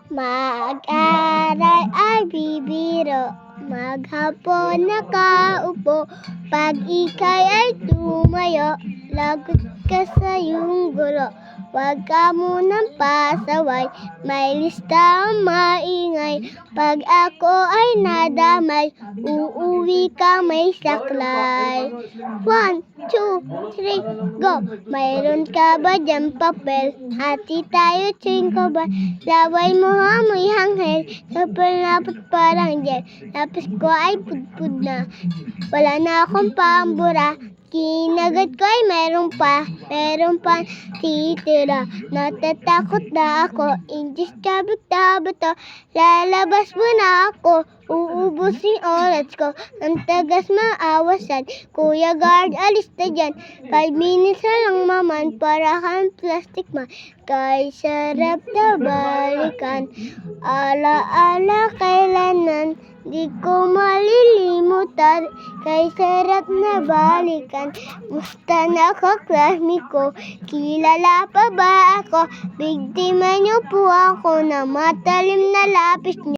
Mag-aral ay bibiro, maghapon nakaupo. Pag ika'y ay tumayo, lagot ka sa iyong guro. Huwag ka munang pasaway, may lista ang maingay. Pag ako ay nadamay, uuwi ka may saklay. 1, 2, 3, go! Mayroon ka ba dyan papel? Hati tayo chewing ba? Laway mo amoy hanghel, sapal napot parang gel. Tapos ko ay pudpud na, wala na akong pambura. Kinagat ko ay meron pa titira. Natatakot na ako, English kabit to. Lalabas mo na ako, uubusin oras ko. Ang tagas maawasan, Kuya Guard, alis na dyan. 5 minutes na lang maman, para kang plastic man. Kay sarap na balikan, ala-ala kailanan. Di ko malilimutan, kay sarap na balikan. Musta na kaklasmi ko, kilala pa ba ako? Biktima niyo po ako na matalim na lapis niyo.